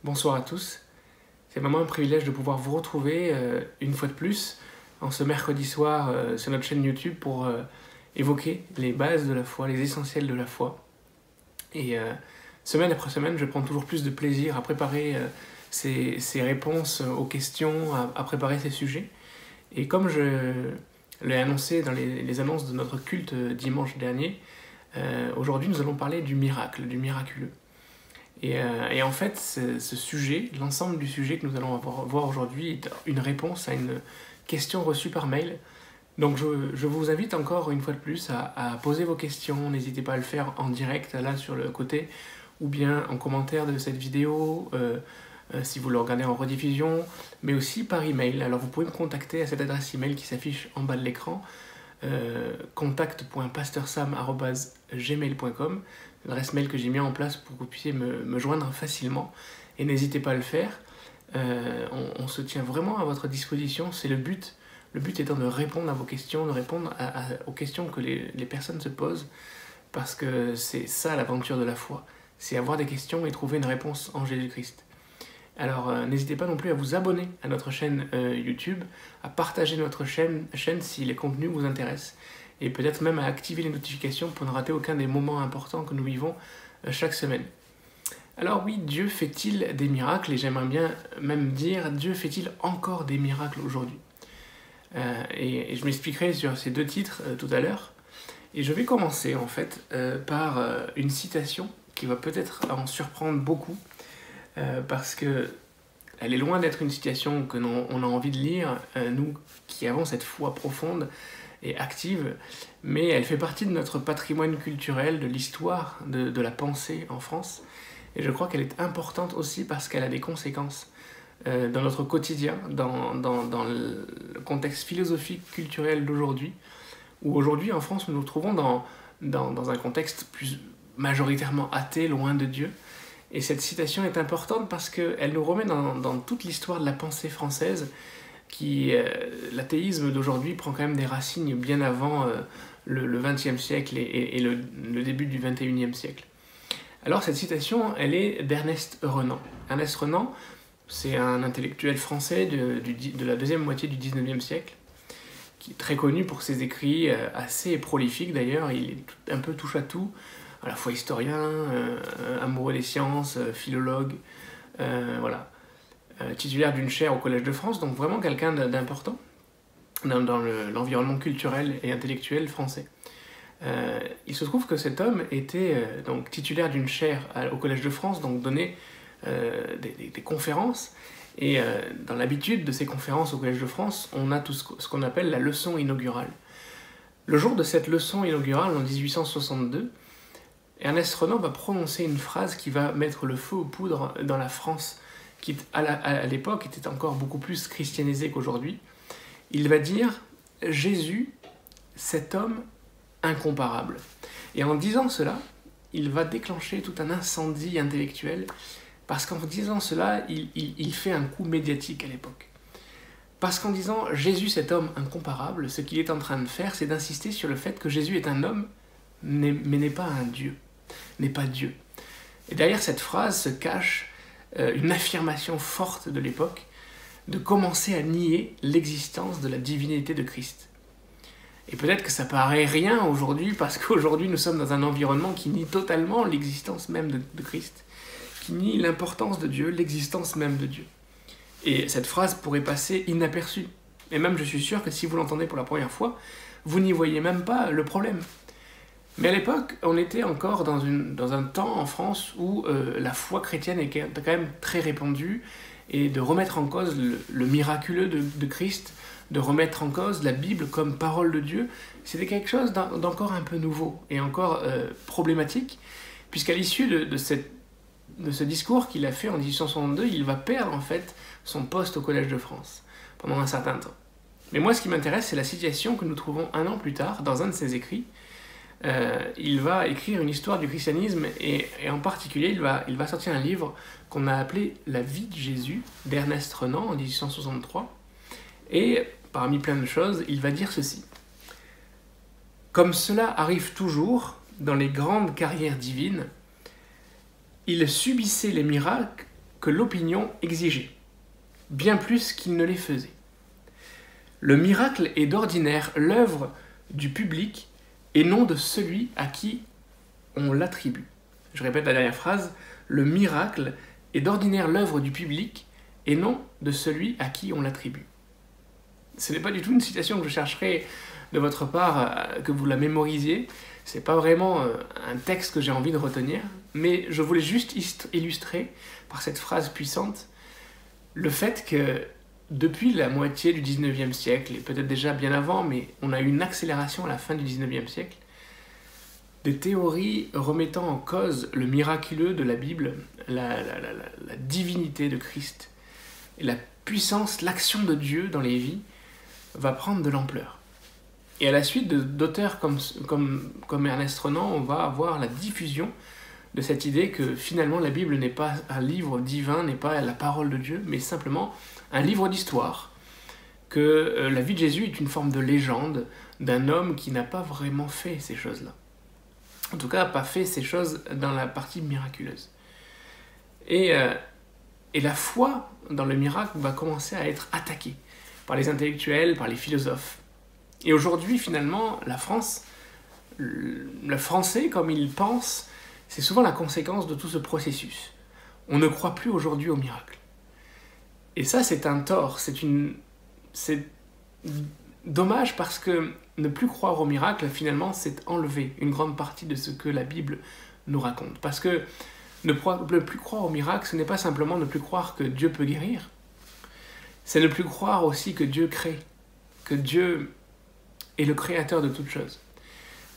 Bonsoir à tous. C'est vraiment un privilège de pouvoir vous retrouver une fois de plus en ce mercredi soir sur notre chaîne YouTube pour évoquer les bases de la foi, les essentiels de la foi. Et semaine après semaine, je prends toujours plus de plaisir à préparer ces réponses aux questions, à préparer ces sujets. Et comme je l'ai annoncé dans les annonces de notre culte dimanche dernier, aujourd'hui nous allons parler du miracle, du miraculeux. Et en fait, ce sujet, l'ensemble du sujet que nous allons voir aujourd'hui est une réponse à une question reçue par mail. Donc je vous invite encore une fois de plus à poser vos questions. N'hésitez pas à le faire en direct, là sur le côté, ou bien en commentaire de cette vidéo, si vous le regardez en rediffusion, mais aussi par email. Alors vous pouvez me contacter à cette adresse email qui s'affiche en bas de l'écran, contact.pastorsam@gmail.com, l'adresse mail que j'ai mis en place pour que vous puissiez me joindre facilement, et n'hésitez pas à le faire. On se tient vraiment à votre disposition, c'est le but étant de répondre à vos questions, de répondre aux questions que les personnes se posent, parce que c'est ça l'aventure de la foi, c'est avoir des questions et trouver une réponse en Jésus-Christ. Alors n'hésitez pas non plus à vous abonner à notre chaîne YouTube, à partager notre chaîne si les contenus vous intéressent, et peut-être même à activer les notifications pour ne rater aucun des moments importants que nous vivons chaque semaine. Alors oui, Dieu fait-il des miracles, et j'aimerais bien même dire, Dieu fait-il encore des miracles aujourd'hui? Et je m'expliquerai sur ces deux titres tout à l'heure. Et je vais commencer en fait par une citation qui va peut-être en surprendre beaucoup, parce que elle est loin d'être une citation que on a envie de lire, nous qui avons cette foi profonde et active, mais elle fait partie de notre patrimoine culturel, de l'histoire de la pensée en France, et je crois qu'elle est importante aussi parce qu'elle a des conséquences dans notre quotidien, dans le contexte philosophique, culturel d'aujourd'hui, où aujourd'hui en France nous nous trouvons dans un contexte plus majoritairement athée, loin de Dieu. Et cette citation est importante parce qu'elle nous remet dans toute l'histoire de la pensée française, l'athéisme d'aujourd'hui prend quand même des racines bien avant le XXe siècle et le début du XXIe siècle. Alors cette citation, elle est d'Ernest Renan. Ernest Renan, c'est un intellectuel français de la deuxième moitié du XIXe siècle, qui est très connu pour ses écrits assez prolifiques d'ailleurs. Il est un peu touche à tout, à la fois historien, amoureux des sciences, philologue, voilà. Titulaire d'une chaire au Collège de France, donc vraiment quelqu'un d'important dans l'environnement culturel et intellectuel français. Il se trouve que cet homme était donc titulaire d'une chaire au Collège de France, donc donnait des conférences, et dans l'habitude de ces conférences au Collège de France, on a tout ce qu'on appelle la leçon inaugurale. Le jour de cette leçon inaugurale, en 1862, Ernest Renan va prononcer une phrase qui va mettre le feu aux poudres dans la France, qui à l'époque était encore beaucoup plus christianisée qu'aujourd'hui. Il va dire « Jésus, cet homme incomparable ». Et en disant cela, il va déclencher tout un incendie intellectuel, parce qu'en disant cela, il fait un coup médiatique à l'époque. Parce qu'en disant « Jésus, cet homme incomparable », ce qu'il est en train de faire, c'est d'insister sur le fait que Jésus est un homme, mais n'est pas un Dieu, n'est pas Dieu. Et derrière cette phrase se cache une affirmation forte de l'époque, de commencer à nier l'existence de la divinité de Christ. Et peut-être que ça paraît rien aujourd'hui, parce qu'aujourd'hui nous sommes dans un environnement qui nie totalement l'existence même de Christ, qui nie l'importance de Dieu, l'existence même de Dieu. Et cette phrase pourrait passer inaperçue. Et même je suis sûr que si vous l'entendez pour la première fois, vous n'y voyez même pas le problème. Mais à l'époque, on était encore dans un temps en France où la foi chrétienne était quand même très répandue, et de remettre en cause le miraculeux de Christ, de remettre en cause la Bible comme parole de Dieu, c'était quelque chose d'encore un peu nouveau et encore problématique, puisqu'à l'issue de ce discours qu'il a fait en 1862, il va perdre en fait son poste au Collège de France pendant un certain temps. Mais moi, ce qui m'intéresse, c'est la situation que nous trouvons un an plus tard dans un de ses écrits. Il va écrire une histoire du christianisme, et en particulier il va sortir un livre qu'on a appelé La vie de Jésus d'Ernest Renan en 1863, et parmi plein de choses il va dire ceci: comme cela arrive toujours dans les grandes carrières divines, il subissait les miracles que l'opinion exigeait, bien plus qu'il ne les faisait. Le miracle est d'ordinaire l'œuvre du public et non de celui à qui on l'attribue. Je répète la dernière phrase, le miracle est d'ordinaire l'œuvre du public et non de celui à qui on l'attribue. Ce n'est pas du tout une citation que je chercherai de votre part que vous la mémorisiez, c'est pas vraiment un texte que j'ai envie de retenir, mais je voulais juste illustrer par cette phrase puissante le fait que depuis la moitié du 19e siècle, et peut-être déjà bien avant, mais on a eu une accélération à la fin du 19e siècle, des théories remettant en cause le miraculeux de la Bible, la divinité de Christ, et la puissance, l'action de Dieu dans les vies, va prendre de l'ampleur. Et à la suite d'auteurs comme Ernest Renan, on va avoir la diffusion de cette idée que finalement la Bible n'est pas un livre divin, n'est pas la parole de Dieu, mais simplement un livre d'histoire, que la vie de Jésus est une forme de légende d'un homme qui n'a pas vraiment fait ces choses-là. En tout cas, pas fait ces choses dans la partie miraculeuse. Et la foi dans le miracle va commencer à être attaquée par les intellectuels, par les philosophes. Et aujourd'hui, finalement, la France, le français, comme il pense, c'est souvent la conséquence de tout ce processus. On ne croit plus aujourd'hui au miracle. Et ça, c'est un tort, c'est dommage parce que ne plus croire au miracle, finalement, c'est enlever une grande partie de ce que la Bible nous raconte. Parce que ne plus croire au miracle, ce n'est pas simplement ne plus croire que Dieu peut guérir, c'est ne plus croire aussi que Dieu crée, que Dieu est le créateur de toutes choses.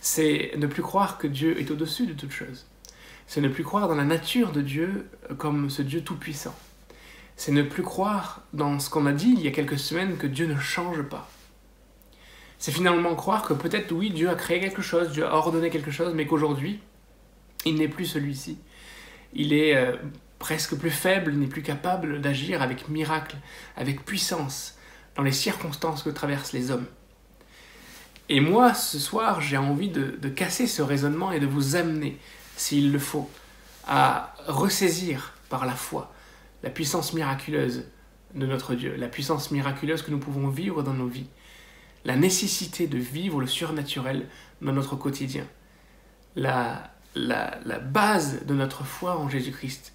C'est ne plus croire que Dieu est au-dessus de toutes choses. C'est ne plus croire dans la nature de Dieu comme ce Dieu tout-puissant. C'est ne plus croire dans ce qu'on a dit il y a quelques semaines que Dieu ne change pas. C'est finalement croire que peut-être, oui, Dieu a créé quelque chose, Dieu a ordonné quelque chose, mais qu'aujourd'hui, il n'est plus celui-ci. Il est presque plus faible, il n'est plus capable d'agir avec miracle, avec puissance, dans les circonstances que traversent les hommes. Et moi, ce soir, j'ai envie de casser ce raisonnement et de vous amener, s'il le faut, à ressaisir par la foi la puissance miraculeuse de notre Dieu, la puissance miraculeuse que nous pouvons vivre dans nos vies, la nécessité de vivre le surnaturel dans notre quotidien, la base de notre foi en Jésus-Christ,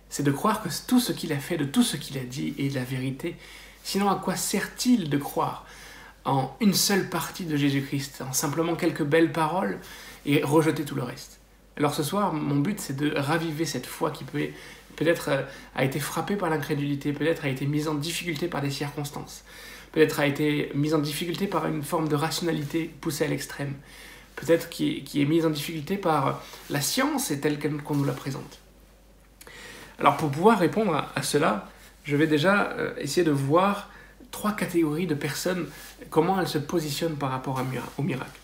c'est de croire que tout ce qu'il a fait, de tout ce qu'il a dit est la vérité. Sinon, à quoi sert-il de croire en une seule partie de Jésus-Christ, en simplement quelques belles paroles et rejeter tout le reste? Alors ce soir, mon but, c'est de raviver cette foi qui peut-être a été frappée par l'incrédulité, peut-être a été mise en difficulté par des circonstances, peut-être a été mise en difficulté par une forme de rationalité poussée à l'extrême, peut-être qui est mise en difficulté par la science et telle qu'on nous la présente. Alors pour pouvoir répondre à cela, je vais déjà essayer de voir 3 catégories de personnes, comment elles se positionnent par rapport au miracle.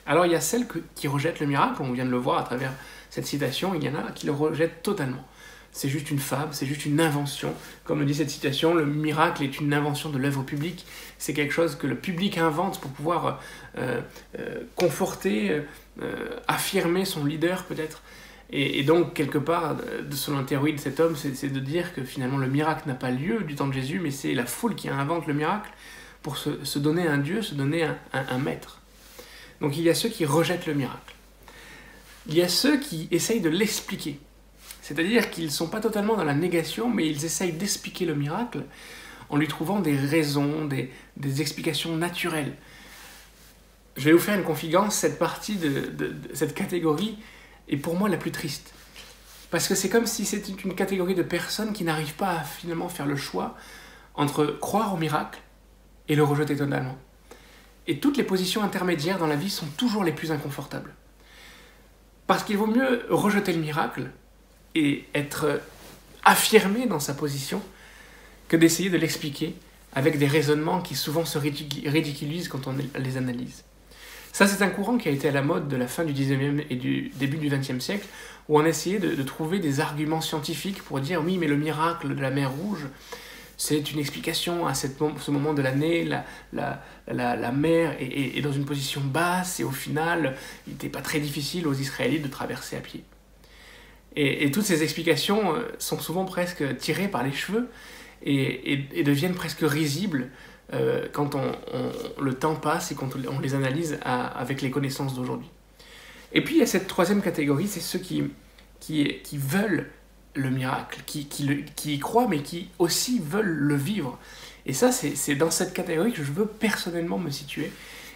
Alors il y a celles qui rejettent le miracle, on vient de le voir à travers cette citation, il y en a qui le rejettent totalement. C'est juste une fable, c'est juste une invention. Comme le dit cette citation, le miracle est une invention de l'œuvre publique. C'est quelque chose que le public invente pour pouvoir conforter, affirmer son leader peut-être. Et donc, quelque part, selon la théorie de cet homme, c'est de dire que finalement le miracle n'a pas lieu du temps de Jésus, mais c'est la foule qui invente le miracle pour se donner un Dieu, se donner un maître. Donc il y a ceux qui rejettent le miracle. Il y a ceux qui essayent de l'expliquer. C'est-à-dire qu'ils ne sont pas totalement dans la négation, mais ils essayent d'expliquer le miracle en lui trouvant des raisons, des explications naturelles. Je vais vous faire une confidence, cette partie de cette catégorie est pour moi la plus triste. Parce que c'est comme si c'était une catégorie de personnes qui n'arrivent pas à finalement faire le choix entre croire au miracle et le rejeter totalement. Et toutes les positions intermédiaires dans la vie sont toujours les plus inconfortables. Parce qu'il vaut mieux rejeter le miracle et être affirmé dans sa position que d'essayer de l'expliquer avec des raisonnements qui souvent se ridiculisent quand on les analyse. Ça, c'est un courant qui a été à la mode de la fin du 19e et du début du 20e siècle, où on essayait de trouver des arguments scientifiques pour dire « oui, mais le miracle de la mer Rouge, c'est une explication à ce moment de l'année, la mer est dans une position basse, et au final, il n'était pas très difficile aux Israélites de traverser à pied. » Et toutes ces explications sont souvent presque tirées par les cheveux et deviennent presque risibles quand le temps passe et quand on les analyse avec les connaissances d'aujourd'hui. Et puis il y a cette troisième catégorie, c'est ceux qui veulent le miracle, qui y croient, mais qui aussi veulent le vivre. Et ça, c'est dans cette catégorie que je veux personnellement me situer.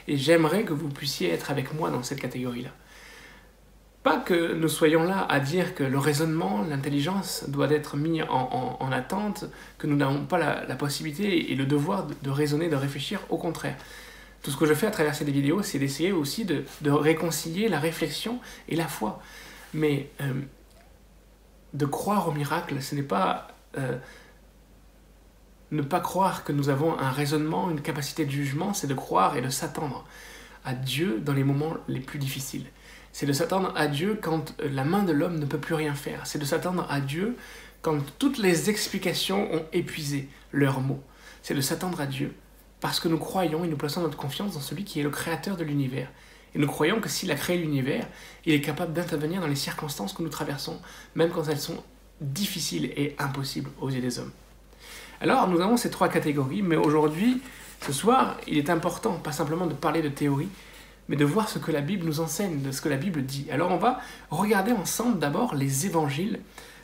Et j'aimerais que vous puissiez être avec moi dans cette catégorie-là. Pas que nous soyons là à dire que le raisonnement, l'intelligence doit être mis en attente, que nous n'avons pas la possibilité et le devoir de raisonner, de réfléchir, au contraire. Tout ce que je fais à travers ces vidéos, c'est d'essayer aussi de réconcilier la réflexion et la foi. Mais de croire au miracle, ce n'est pas ne pas croire que nous avons un raisonnement, une capacité de jugement, c'est de croire et de s'attendre à Dieu dans les moments les plus difficiles. C'est de s'attendre à Dieu quand la main de l'homme ne peut plus rien faire. C'est de s'attendre à Dieu quand toutes les explications ont épuisé leurs mots. C'est de s'attendre à Dieu parce que nous croyons et nous plaçons notre confiance dans celui qui est le créateur de l'univers. Et nous croyons que s'il a créé l'univers, il est capable d'intervenir dans les circonstances que nous traversons, même quand elles sont difficiles et impossibles aux yeux des hommes. Alors, nous avons ces trois catégories, mais aujourd'hui, ce soir, il est important, pas simplement de parler de théorie, mais de voir ce que la Bible nous enseigne, de ce que la Bible dit. Alors, on va regarder ensemble d'abord les évangiles,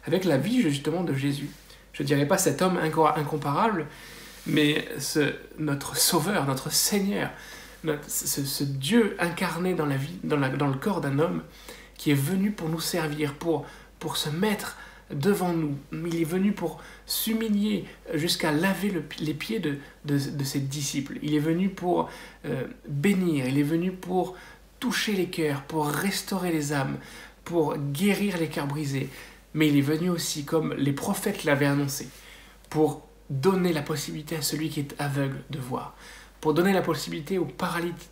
avec la vie justement de Jésus. Je ne dirais pas cet homme incomparable, mais notre Sauveur, notre Seigneur, ce Dieu incarné dans la vie, dans le corps d'un homme, qui est venu pour nous servir, pour se mettre devant nous. Il est venu pour s'humilier jusqu'à laver les pieds de ses disciples. Il est venu pour bénir, il est venu pour toucher les cœurs, pour restaurer les âmes, pour guérir les cœurs brisés. Mais il est venu aussi, comme les prophètes l'avaient annoncé, pour donner la possibilité à celui qui est aveugle de voir, pour donner la possibilité aux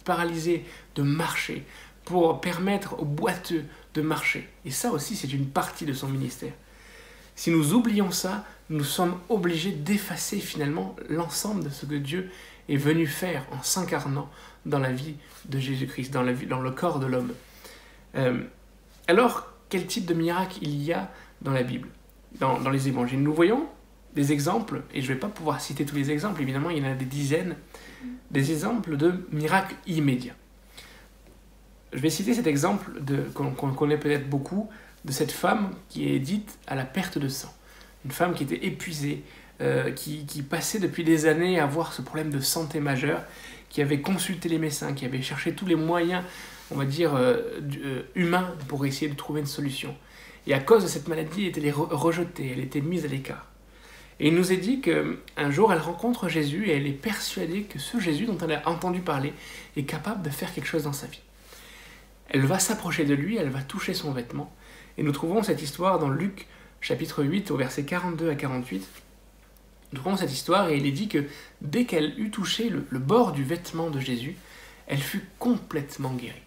paralysés de marcher, pour permettre aux boiteux de marcher. Et ça aussi, c'est une partie de son ministère. Si nous oublions ça, nous sommes obligés d'effacer finalement l'ensemble de ce que Dieu est venu faire en s'incarnant dans la vie de Jésus-Christ, dans le corps de l'homme. Alors, quel type de miracle il y a dans la Bible, dans les évangiles? Nous voyons des exemples, et je ne vais pas pouvoir citer tous les exemples, évidemment il y en a des dizaines, des exemples de miracles immédiats. Je vais citer cet exemple qu'on connaît peut-être beaucoup, de cette femme qui est dite à la perte de sang. Une femme qui était épuisée, qui passait depuis des années à avoir ce problème de santé majeur, qui avait consulté les médecins, qui avait cherché tous les moyens, on va dire, humains pour essayer de trouver une solution. Et à cause de cette maladie, elle était rejetée, elle était mise à l'écart. Et il nous est dit qu'un jour, elle rencontre Jésus et elle est persuadée que ce Jésus dont elle a entendu parler est capable de faire quelque chose dans sa vie. Elle va s'approcher de lui, elle va toucher son vêtement. Et nous trouvons cette histoire dans Luc, chapitre 8, au verset 42 à 48. Nous trouvons cette histoire et il est dit que dès qu'elle eut touché le bord du vêtement de Jésus, elle fut complètement guérie.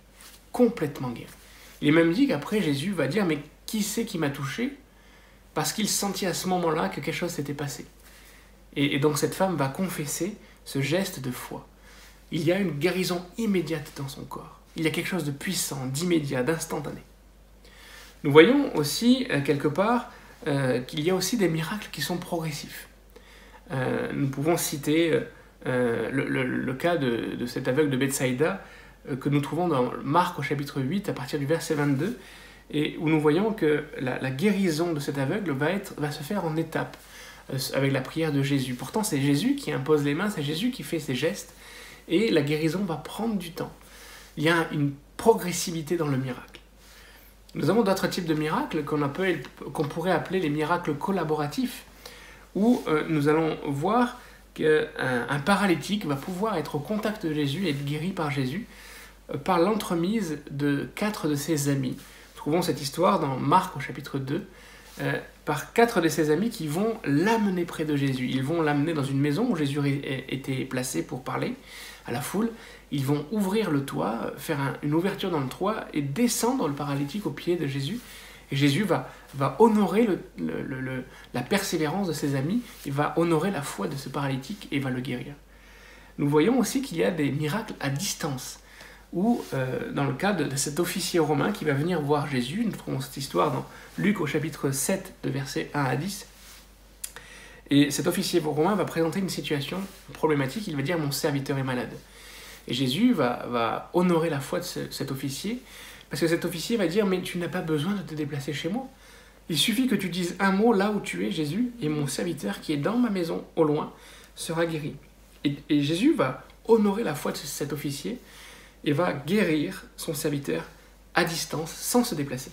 Complètement guérie. Il est même dit qu'après Jésus va dire « Mais qui c'est qui m'a touché ?» Parce qu'il sentit à ce moment-là que quelque chose s'était passé. Et donc cette femme va confesser ce geste de foi. Il y a une guérison immédiate dans son corps. Il y a quelque chose de puissant, d'immédiat, d'instantané. Nous voyons aussi, quelque part, qu'il y a aussi des miracles qui sont progressifs. Nous pouvons citer le cas de cet aveugle de Bethsaïda que nous trouvons dans Marc au chapitre 8 à partir du verset 22 et où nous voyons que la guérison de cet aveugle va se faire en étapes avec la prière de Jésus. Pourtant c'est Jésus qui impose les mains, c'est Jésus qui fait ces gestes et la guérison va prendre du temps. Il y a une progressivité dans le miracle. Nous avons d'autres types de miracles qu'on pourrait appeler les miracles collaboratifs, où nous allons voir qu'un paralytique va pouvoir être au contact de Jésus et être guéri par Jésus par l'entremise de 4 de ses amis. Nous trouvons cette histoire dans Marc au chapitre 2, par 4 de ses amis qui vont l'amener près de Jésus. Ils vont l'amener dans une maison où Jésus était placé pour parler à la foule. Ils vont ouvrir le toit, faire une ouverture dans le toit et descendre le paralytique au pied de Jésus. Et Jésus va honorer la persévérance de ses amis, il va honorer la foi de ce paralytique et va le guérir. Nous voyons aussi qu'il y a des miracles à distance, ou dans le cas de cet officier romain qui va venir voir Jésus. Nous trouvons cette histoire dans Luc au chapitre 7, de versets 1 à 10. Et cet officier romain va présenter une situation problématique, il va dire « mon serviteur est malade ». Et Jésus va honorer la foi de cet officier, parce que cet officier va dire « mais tu n'as pas besoin de te déplacer chez moi. Il suffit que tu dises un mot là où tu es, Jésus, et mon serviteur qui est dans ma maison, au loin, sera guéri. » Et Jésus va honorer la foi de cet officier et va guérir son serviteur à distance, sans se déplacer.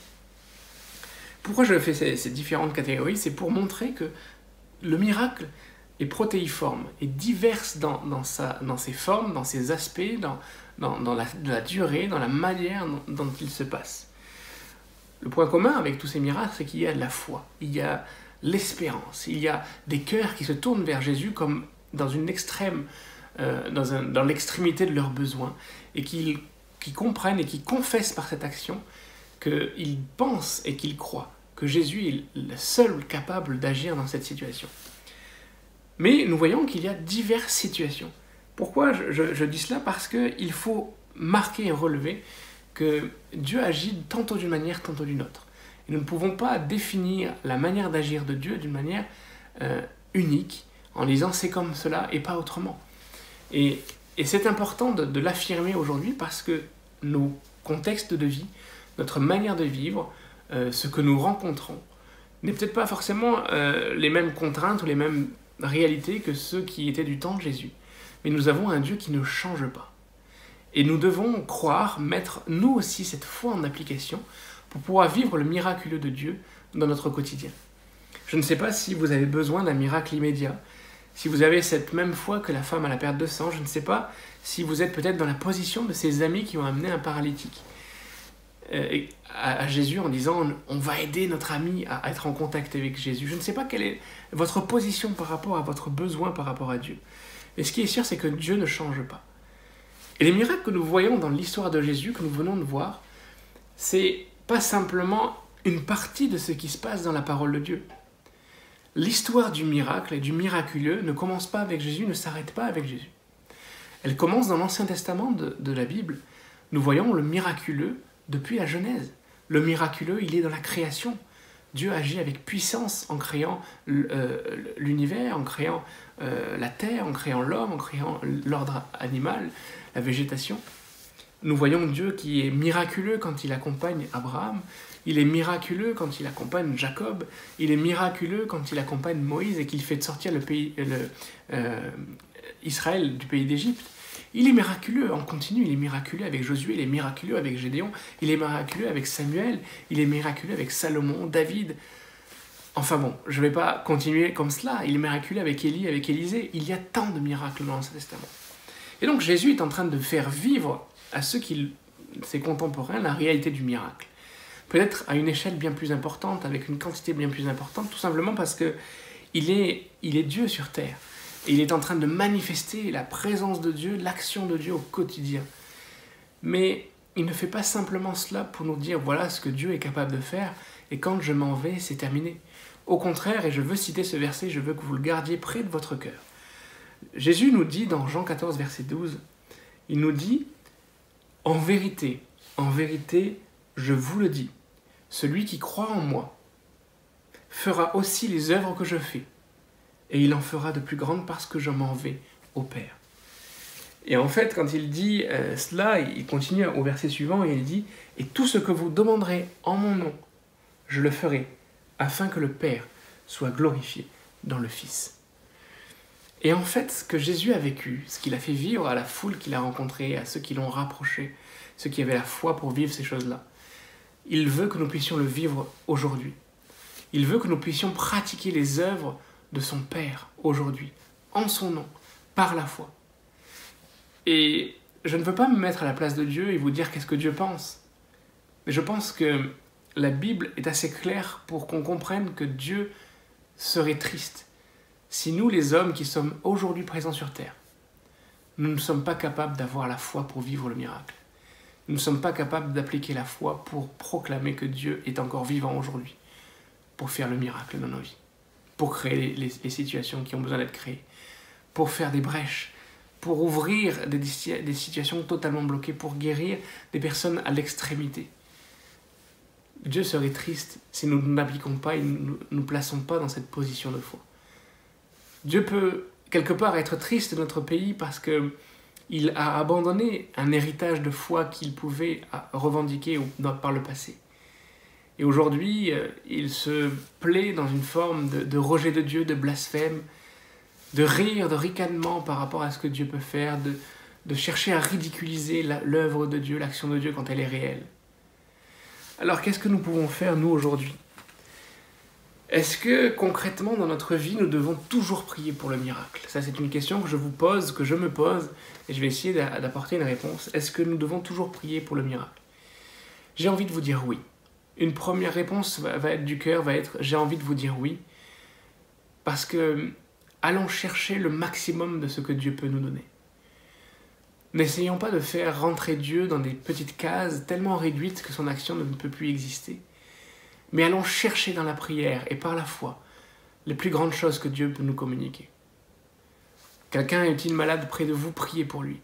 Pourquoi je fais ces différentes catégories? C'est pour montrer que le miracle est protéiforme, est divers dans ses formes, dans ses aspects, dans la durée, dans la manière dont il se passe. Le point commun avec tous ces miracles, c'est qu'il y a de la foi, il y a l'espérance, il y a des cœurs qui se tournent vers Jésus comme dans une extrême, dans l'extrémité de leurs besoins, et qui comprennent et qui confessent par cette action qu'ils pensent et qu'ils croient que Jésus est le seul capable d'agir dans cette situation. Mais nous voyons qu'il y a diverses situations. Pourquoi je dis cela? Parce qu'il faut marquer et relever que Dieu agit tantôt d'une manière, tantôt d'une autre. Et nous ne pouvons pas définir la manière d'agir de Dieu d'une manière unique, en disant c'est comme cela et pas autrement. Et c'est important de l'affirmer aujourd'hui parce que nos contextes de vie, notre manière de vivre, ce que nous rencontrons, n'est peut-être pas forcément les mêmes contraintes ou les mêmes réalités que ceux qui étaient du temps de Jésus. Mais nous avons un Dieu qui ne change pas. Et nous devons croire, mettre nous aussi cette foi en application pour pouvoir vivre le miraculeux de Dieu dans notre quotidien. Je ne sais pas si vous avez besoin d'un miracle immédiat, si vous avez cette même foi que la femme à la perte de sang, je ne sais pas si vous êtes peut-être dans la position de ces amis qui ont amené un paralytique à Jésus en disant « on va aider notre ami à être en contact avec Jésus ». Je ne sais pas quelle est votre position par rapport à votre besoin par rapport à Dieu. Mais ce qui est sûr, c'est que Dieu ne change pas. Et les miracles que nous voyons dans l'histoire de Jésus, que nous venons de voir, c'est pas simplement une partie de ce qui se passe dans la parole de Dieu. L'histoire du miracle et du miraculeux ne commence pas avec Jésus, ne s'arrête pas avec Jésus. Elle commence dans l'Ancien Testament de la Bible. Nous voyons le miraculeux depuis la Genèse. Le miraculeux, il est dans la création. Dieu agit avec puissance en créant l'univers, en créant la terre, en créant l'homme, en créant l'ordre animal, la végétation. Nous voyons Dieu qui est miraculeux quand il accompagne Abraham, il est miraculeux quand il accompagne Jacob, il est miraculeux quand il accompagne Moïse et qu'il fait sortir Israël du pays d'Égypte. Il est miraculeux en continu, il est miraculeux avec Josué, il est miraculeux avec Gédéon, il est miraculeux avec Samuel, il est miraculeux avec Salomon, David. Enfin bon, je ne vais pas continuer comme cela, il est miraculeux avec Élie, avec Élisée. Il y a tant de miracles dans l'Ancien Testament. Et donc Jésus est en train de faire vivre à ses contemporains la réalité du miracle. Peut-être à une échelle bien plus importante, avec une quantité bien plus importante, tout simplement parce qu'il est Dieu sur terre. Et il est en train de manifester la présence de Dieu, l'action de Dieu au quotidien. Mais il ne fait pas simplement cela pour nous dire voilà ce que Dieu est capable de faire, et quand je m'en vais, c'est terminé. Au contraire, et je veux citer ce verset, je veux que vous le gardiez près de votre cœur. Jésus nous dit dans Jean 14, verset 12, il nous dit « en vérité, je vous le dis, celui qui croit en moi fera aussi les œuvres que je fais, et il en fera de plus grandes parce que je m'en vais au Père. » Et en fait, quand il dit cela, il continue au verset suivant et il dit « et tout ce que vous demanderez en mon nom, je le ferai, afin que le Père soit glorifié dans le Fils. » Et en fait, ce que Jésus a vécu, ce qu'il a fait vivre à la foule qu'il a rencontrée, à ceux qui l'ont rapproché, ceux qui avaient la foi pour vivre ces choses-là, il veut que nous puissions le vivre aujourd'hui. Il veut que nous puissions pratiquer les œuvres de son Père aujourd'hui, en son nom, par la foi. Et je ne veux pas me mettre à la place de Dieu et vous dire qu'est-ce que Dieu pense. Mais je pense que la Bible est assez claire pour qu'on comprenne que Dieu serait triste si nous, les hommes qui sommes aujourd'hui présents sur terre, nous ne sommes pas capables d'avoir la foi pour vivre le miracle. Nous ne sommes pas capables d'appliquer la foi pour proclamer que Dieu est encore vivant aujourd'hui, pour faire le miracle dans nos vies, pour créer les situations qui ont besoin d'être créées, pour faire des brèches pour ouvrir des situations totalement bloquées, pour guérir des personnes à l'extrémité. Dieu serait triste si nous n'appliquons pas et nous ne nous plaçons pas dans cette position de foi. Dieu peut quelque part être triste de notre pays parce qu'il a abandonné un héritage de foi qu'il pouvait revendiquer par le passé. Et aujourd'hui, il se plaît dans une forme de rejet de Dieu, de blasphème, de rire, de ricanement par rapport à ce que Dieu peut faire, de chercher à ridiculiser l'œuvre de Dieu, l'action de Dieu quand elle est réelle. Alors qu'est-ce que nous pouvons faire, nous, aujourd'hui? Est-ce que, concrètement, dans notre vie, nous devons toujours prier pour le miracle? Ça, c'est une question que je vous pose, que je me pose, et je vais essayer d'apporter une réponse. Est-ce que nous devons toujours prier pour le miracle? J'ai envie de vous dire oui. Une première réponse va être du cœur, va être « j'ai envie de vous dire oui », parce que allons chercher le maximum de ce que Dieu peut nous donner. N'essayons pas de faire rentrer Dieu dans des petites cases tellement réduites que son action ne peut plus exister. Mais allons chercher dans la prière et par la foi les plus grandes choses que Dieu peut nous communiquer. Quelqu'un est-il malade près de vous? Priez pour lui.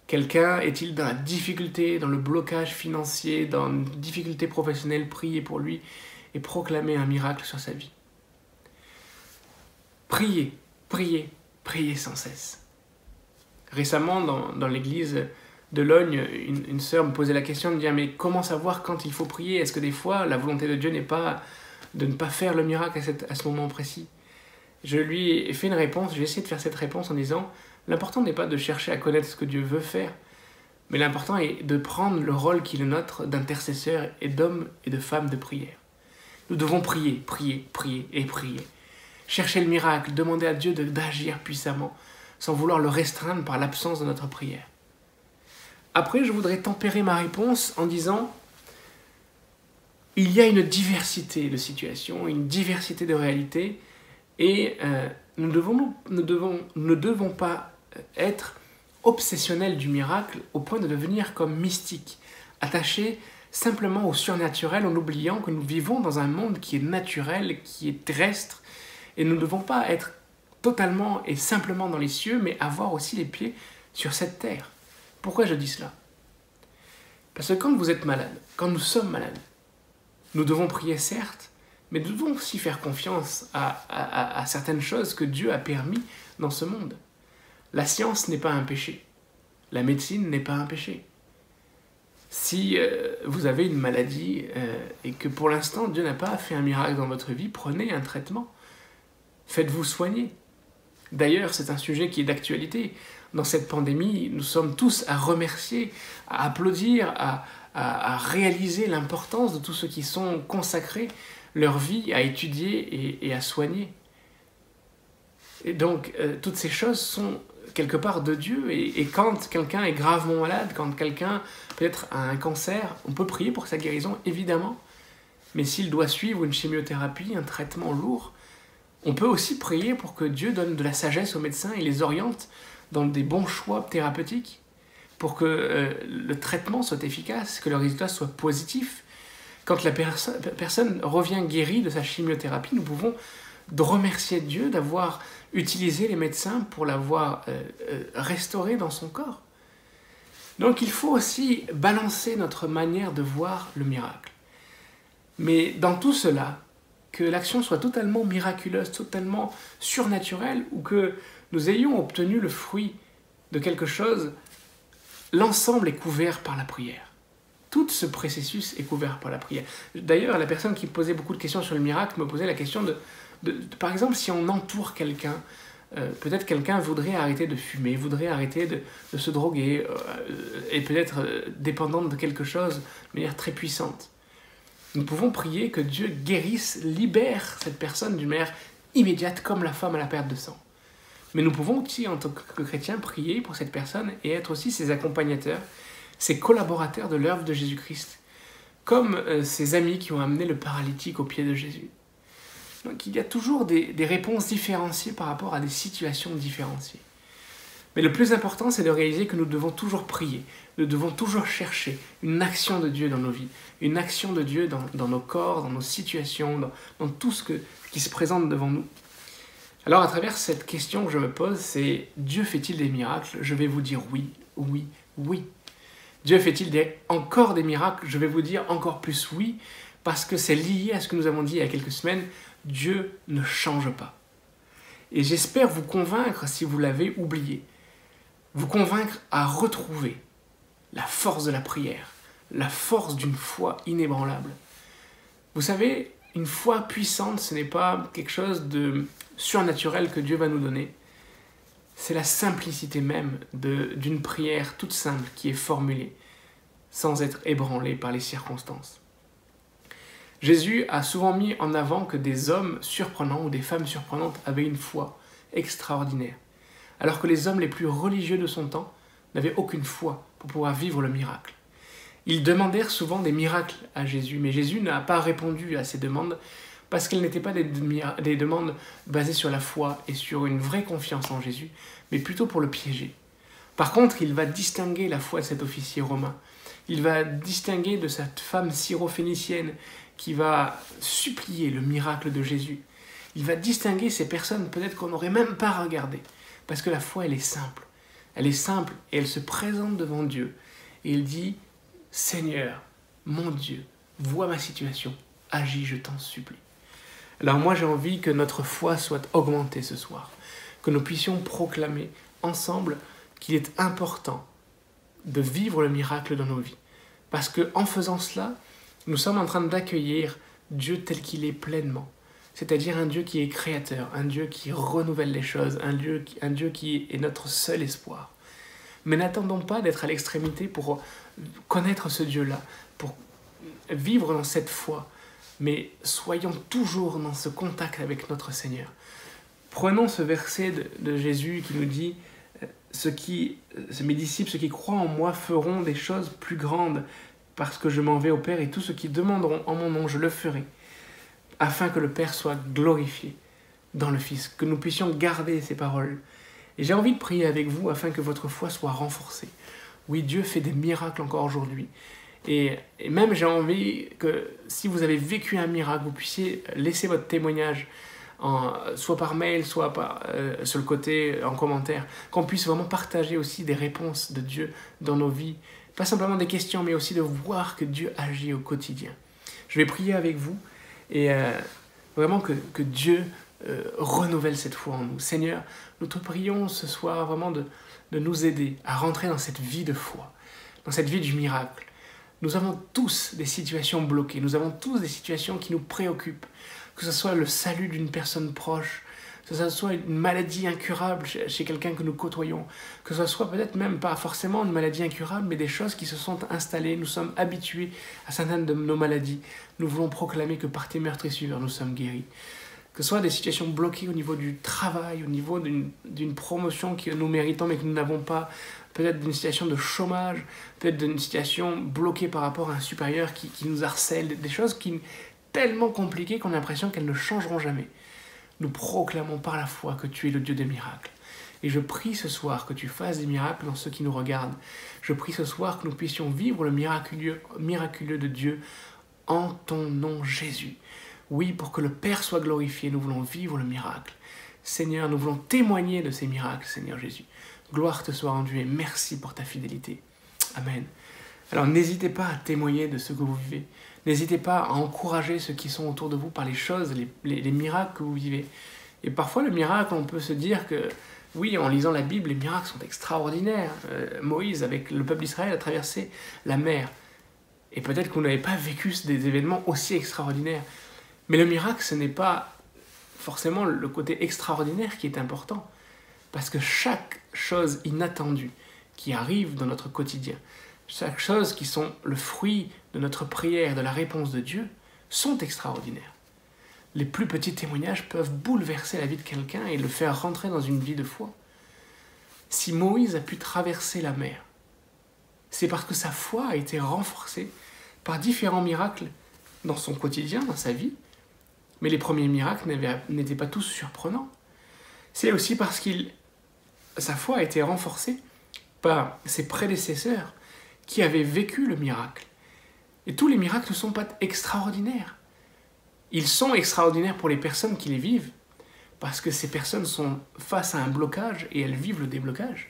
Quelqu'un est-il dans la difficulté, dans le blocage financier, dans une difficulté professionnelle? Priez pour lui et proclamez un miracle sur sa vie. Priez, priez, priez sans cesse. Récemment, dans l'église de Logne, une sœur me posait la question de dire « Mais comment savoir quand il faut prier? Est-ce que des fois, la volonté de Dieu n'est pas de ne pas faire le miracle à ce moment précis ?» Je lui ai fait une réponse, j'ai essayé de faire cette réponse en disant « L'important n'est pas de chercher à connaître ce que Dieu veut faire, mais l'important est de prendre le rôle qui est le nôtre d'intercesseur et d'homme et de femme de prière. Nous devons prier, prier, prier et prier. Chercher le miracle, demander à Dieu d'agir puissamment, sans vouloir le restreindre par l'absence de notre prière. Après, je voudrais tempérer ma réponse en disant il y a une diversité de situations, une diversité de réalités, et nous ne devons pas être obsessionnels du miracle au point de devenir comme mystiques, attachés simplement au surnaturel en oubliant que nous vivons dans un monde qui est naturel, qui est terrestre, et nous ne devons pas être totalement et simplement dans les cieux, mais avoir aussi les pieds sur cette terre. Pourquoi je dis cela? Parce que quand vous êtes malade, quand nous sommes malades, nous devons prier certes, mais nous devons aussi faire confiance à certaines choses que Dieu a permis dans ce monde. La science n'est pas un péché. La médecine n'est pas un péché. Si vous avez une maladie et que pour l'instant Dieu n'a pas fait un miracle dans votre vie, prenez un traitement. Faites-vous soigner. D'ailleurs, c'est un sujet qui est d'actualité. Dans cette pandémie, nous sommes tous à remercier, à applaudir, à réaliser l'importance de tous ceux qui sont consacrés leur vie à étudier et à soigner. Et donc, toutes ces choses sont quelque part de Dieu. Et quand quelqu'un est gravement malade, quand quelqu'un peut-être a un cancer, on peut prier pour sa guérison, évidemment. Mais s'il doit suivre une chimiothérapie, un traitement lourd, on peut aussi prier pour que Dieu donne de la sagesse aux médecins et les oriente dans des bons choix thérapeutiques, pour que le traitement soit efficace, que le résultat soit positif. Quand la personne revient guérie de sa chimiothérapie, nous pouvons remercier Dieu d'avoir utilisé les médecins pour l'avoir restauré dans son corps. Donc il faut aussi balancer notre manière de voir le miracle. Mais dans tout cela, que l'action soit totalement miraculeuse, totalement surnaturelle, ou que nous ayons obtenu le fruit de quelque chose, l'ensemble est couvert par la prière. Tout ce processus est couvert par la prière. D'ailleurs, la personne qui posait beaucoup de questions sur le miracle me posait la question par exemple, si on entoure quelqu'un, peut-être quelqu'un voudrait arrêter de fumer, voudrait arrêter de se droguer, et peut-être dépendante de quelque chose de manière très puissante. Nous pouvons prier que Dieu guérisse, libère cette personne d'une manière immédiate, comme la femme à la perte de sang. Mais nous pouvons aussi, en tant que chrétiens, prier pour cette personne et être aussi ses accompagnateurs, ses collaborateurs de l'œuvre de Jésus-Christ, comme ses amis qui ont amené le paralytique aux pieds de Jésus. Donc il y a toujours des réponses différenciées par rapport à des situations différenciées. Mais le plus important, c'est de réaliser que nous devons toujours prier, nous devons toujours chercher une action de Dieu dans nos vies, une action de Dieu dans nos corps, dans nos situations, dans tout ce qui se présente devant nous. Alors à travers cette question que je me pose, c'est Dieu fait-il des miracles? Je vais vous dire oui, oui, oui. Dieu fait-il encore des miracles? Je vais vous dire encore plus oui, parce que c'est lié à ce que nous avons dit il y a quelques semaines, Dieu ne change pas. Et j'espère vous convaincre, si vous l'avez oublié, vous convaincre à retrouver la force de la prière, la force d'une foi inébranlable. Vous savez, une foi puissante, ce n'est pas quelque chose de surnaturel que Dieu va nous donner. C'est la simplicité même d'une prière toute simple qui est formulée, sans être ébranlée par les circonstances. Jésus a souvent mis en avant que des hommes surprenants ou des femmes surprenantes avaient une foi extraordinaire, alors que les hommes les plus religieux de son temps n'avaient aucune foi pour pouvoir vivre le miracle. Ils demandèrent souvent des miracles à Jésus, mais Jésus n'a pas répondu à ces demandes parce qu'elles n'étaient pas des demandes basées sur la foi et sur une vraie confiance en Jésus, mais plutôt pour le piéger. Par contre, il va distinguer la foi de cet officier romain. Il va distinguer de cette femme syrophénicienne qui va supplier le miracle de Jésus. Il va distinguer ces personnes peut-être qu'on n'aurait même pas regardées, parce que la foi, elle est simple. Elle est simple et elle se présente devant Dieu. Et il dit, « Seigneur, mon Dieu, vois ma situation, agis, je t'en supplie. » Alors moi, j'ai envie que notre foi soit augmentée ce soir, que nous puissions proclamer ensemble qu'il est important de vivre le miracle dans nos vies. Parce qu'en faisant cela, nous sommes en train d'accueillir Dieu tel qu'il est pleinement. C'est-à-dire un Dieu qui est créateur, un Dieu qui renouvelle les choses, un Dieu qui est notre seul espoir. Mais n'attendons pas d'être à l'extrémité pour connaître ce Dieu-là, pour vivre dans cette foi, mais soyons toujours dans ce contact avec notre Seigneur. Prenons ce verset de Jésus qui nous dit « Mes disciples, ceux qui croient en moi, feront des choses plus grandes parce que je m'en vais au Père, et tous ceux qui demanderont en mon nom, je le ferai, afin que le Père soit glorifié dans le Fils, que nous puissions garder ces paroles. » Et j'ai envie de prier avec vous afin que votre foi soit renforcée. Oui, Dieu fait des miracles encore aujourd'hui. Et même j'ai envie que si vous avez vécu un miracle, vous puissiez laisser votre témoignage, soit par mail, soit sur le côté, en commentaire, qu'on puisse vraiment partager aussi des réponses de Dieu dans nos vies. Pas simplement des questions, mais aussi de voir que Dieu agit au quotidien. Je vais prier avec vous et vraiment que Dieu renouvelle cette foi en nous. Seigneur, nous te prions ce soir vraiment de nous aider à rentrer dans cette vie de foi, dans cette vie du miracle. Nous avons tous des situations bloquées, nous avons tous des situations qui nous préoccupent, que ce soit le salut d'une personne proche, que ce soit une maladie incurable chez quelqu'un que nous côtoyons, que ce soit peut-être même pas forcément une maladie incurable, mais des choses qui se sont installées, nous sommes habitués à certaines de nos maladies. Nous voulons proclamer que par tes meurtrissures, nous sommes guéris. Que ce soit des situations bloquées au niveau du travail, au niveau d'une promotion que nous méritons mais que nous n'avons pas, peut-être d'une situation de chômage, peut-être d'une situation bloquée par rapport à un supérieur qui nous harcèle, des choses tellement compliquées qu'on a l'impression qu'elles ne changeront jamais. Nous proclamons par la foi que tu es le Dieu des miracles. Et je prie ce soir que tu fasses des miracles dans ceux qui nous regardent. Je prie ce soir que nous puissions vivre le miraculeux de Dieu en ton nom Jésus. Oui, pour que le Père soit glorifié, nous voulons vivre le miracle. Seigneur, nous voulons témoigner de ces miracles, Seigneur Jésus. Gloire te soit rendue et merci pour ta fidélité. Amen. Alors n'hésitez pas à témoigner de ce que vous vivez. N'hésitez pas à encourager ceux qui sont autour de vous par les choses, les miracles que vous vivez. Et parfois, le miracle, on peut se dire que, oui, en lisant la Bible, les miracles sont extraordinaires. Moïse, avec le peuple d'Israël, a traversé la mer. Et peut-être que vous n'avez pas vécu des événements aussi extraordinaires. Mais le miracle, ce n'est pas forcément le côté extraordinaire qui est important. Parce que chaque chose inattendue qui arrive dans notre quotidien, chaque chose qui sont le fruit de notre prière, de la réponse de Dieu, sont extraordinaires. Les plus petits témoignages peuvent bouleverser la vie de quelqu'un et le faire rentrer dans une vie de foi. Si Moïse a pu traverser la mer, c'est parce que sa foi a été renforcée par différents miracles dans son quotidien, dans sa vie. Mais les premiers miracles n'étaient pas tous surprenants. C'est aussi parce que sa foi a été renforcée par ses prédécesseurs qui avaient vécu le miracle. Et tous les miracles ne sont pas extraordinaires. Ils sont extraordinaires pour les personnes qui les vivent, parce que ces personnes sont face à un blocage et elles vivent le déblocage.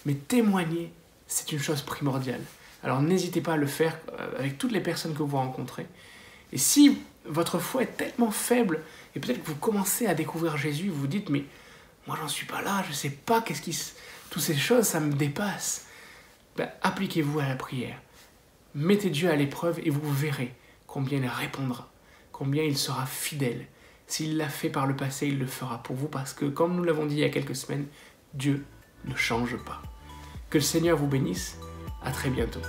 Mais témoigner, c'est une chose primordiale. Alors n'hésitez pas à le faire avec toutes les personnes que vous rencontrez. Et si votre foi est tellement faible, et peut-être que vous commencez à découvrir Jésus, vous vous dites, mais moi j'en suis pas là, je sais pas toutes ces choses, ça me dépasse. Ben, appliquez-vous à la prière. Mettez Dieu à l'épreuve et vous verrez combien il répondra, combien il sera fidèle. S'il l'a fait par le passé, il le fera pour vous, parce que, comme nous l'avons dit il y a quelques semaines, Dieu ne change pas. Que le Seigneur vous bénisse. À très bientôt.